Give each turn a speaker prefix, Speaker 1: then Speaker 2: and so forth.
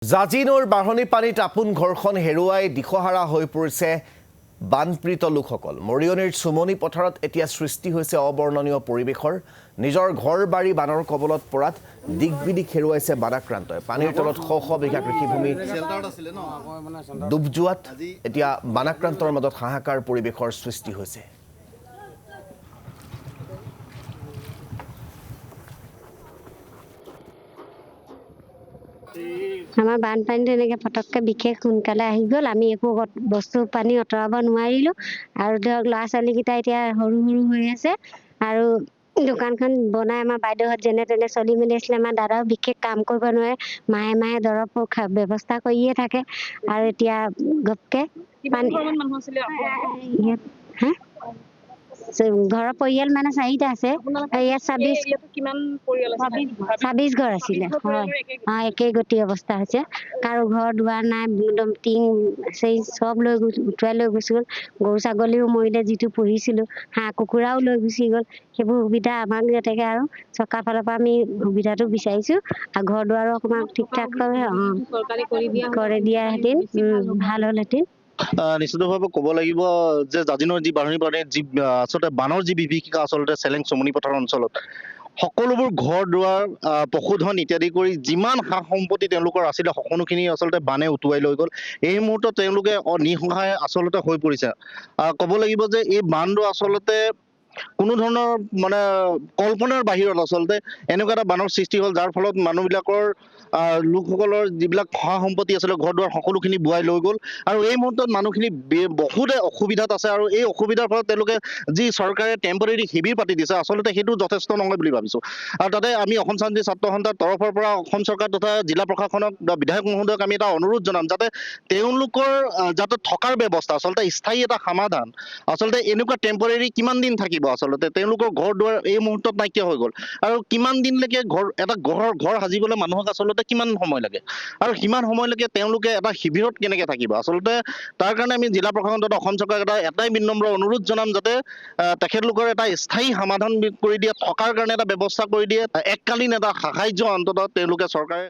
Speaker 1: জাজিনৰ বাঢ়নী পানীত আপোন ঘৰখন হেৰুৱাই দিশহাৰা হৈ পৰিছে বানপীড়িত লোকসকল। মৰিয়নিৰ চুমনি পথাৰত এতিয়া সৃষ্টি হৈছে অবৰ্ণনীয় পৰিৱেশৰ। নিজৰ ঘৰ বাৰী বানৰ কবলত পৰাত দিগবিদিক হেৰুৱাইছে বানাক্ৰান্তই। পানীৰ তলত শ শ বিঘা কৃষিভূমি ডুব যোৱাত এতিয়া বানাক্ৰান্তৰ মাজত হাহাকাৰ পৰিৱেশৰ সৃষ্টি হৈছে।
Speaker 2: আমাৰ বানপানীটো এনেকৈ পটককৈ বিশেষ সোনকালে আহি গ'ল। আমি একো বস্তু পানী আঁতৰাব নোৱাৰিলোঁ আৰু ধৰক ল'ৰা ছোৱালীকেইটা এতিয়া সৰু সৰু হৈ আছে আৰু দোকানখন বনাই আমাৰ বাইদেউহঁত যেনে তেনে চলি মেলি আছিলে। আমাৰ দাদাও বিশেষ কাম কৰিব নোৱাৰে, মাহে মাহে দৰৱ ব্যৱস্থা কৰিয়ে থাকে আৰু এতিয়া ঘপকৈ ঘৰৰ পৰিয়াল মানে 4টা আছে। ইয়াত 26 ঘৰ আছিলে। একেই গতি অৱস্থা হৈছে। কাৰো ঘৰ দুৱাৰ নাই, একদম টিং সেই চব উটুৱাই লৈ গুচি গ'ল। গৰু ছাগলীও মৰিলে, যিটো পুহিছিলোঁ, হাঁহ কুকুৰাও লৈ গুচি গ'ল। সেইবোৰ সুবিধা আমাক যাতেকৈ আৰু চৰকাৰৰ ফালৰ পৰা আমি সুবিধাটো বিচাৰিছোঁ আৰু ঘৰ দুৱাৰো অকণমান ঠিক ঠাক কৰি দিয়াহেঁতেন ভাল হ'লহেঁতেন।
Speaker 3: নিশ্চিতভাৱে ক'ব লাগিব যে জাজিনৰ যি বাঢ়নী পানী যি আচলতে বানৰ যি বিভীষিকা আচলতে চেলেং চমনি পথাৰ অঞ্চলত সকলোবোৰ ঘৰ দুৱাৰ পশুধন ইত্যাদি কৰি যিমান সা সম্পত্তি তেওঁলোকৰ আছিলে সকলোখিনি আচলতে বানে উটুৱাই লৈ গ'ল। এই মুহূৰ্তত তেওঁলোকে নিঃসহায় আচলতে হৈ পৰিছে। ক'ব লাগিব যে এই বানটো আচলতে কোনো ধৰণৰ মানে কল্পনাৰ বাহিৰত আচলতে এনেকুৱা এটা বানৰ সৃষ্টি হ'ল, যাৰ ফলত মানুহবিলাকৰ লোকসকলৰ যিবিলাক সা সম্পত্তি আছিলে ঘৰ দুৱাৰ সকলোখিনি বোৱাই লৈ গ'ল আৰু এই মুহূৰ্তত মানুহখিনি বহুতে অসুবিধাত আছে আৰু এই অসুবিধাৰ ফলত তেওঁলোকে যি চৰকাৰে টেম্পৰেৰী শিবিৰ পাতি দিছে আচলতে সেইটো যথেষ্ট নহয় বুলি ভাবিছোঁ। আৰু তাতে আমি অসম শান্তি ছাত্ৰ সন্থাৰ তৰফৰ পৰা অসম চৰকাৰ তথা জিলা প্ৰশাসনক বা বিধায়ক মহোদয়ক আমি এটা অনুৰোধ জনাম যাতে তেওঁলোকৰ যাতে থকাৰ ব্যৱস্থা আচলতে স্থায়ী এটা সমাধান। আচলতে এনেকুৱা টেম্পৰেৰী কিমান দিন থাকিব? আচলতে তেওঁলোকৰ ঘৰ দুৱাৰ এই মুহূৰ্তত নাইকিয়া হৈ গ'ল আৰু কিমান দিনলৈকে এটা ঘৰ সাজিবলৈ মানুহক আচলতে কিমান সময় লাগে আৰু সিমান সময়লৈকে তেওঁলোকে এটা শিবিৰত কেনেকৈ থাকিব? আচলতে তাৰ কাৰণে আমি জিলা প্ৰশাসন তথা অসম চৰকাৰক এটাই বিনম্ৰ অনুৰোধ জনাম যাতে তেখেতলোকৰ এটা স্থায়ী সমাধান কৰি দিয়ে, থকাৰ কাৰণে এটা ব্যৱস্থা কৰি দিয়ে, এককালীন এটা সাহায্য অন্ততঃ তেওঁলোকে চৰকাৰে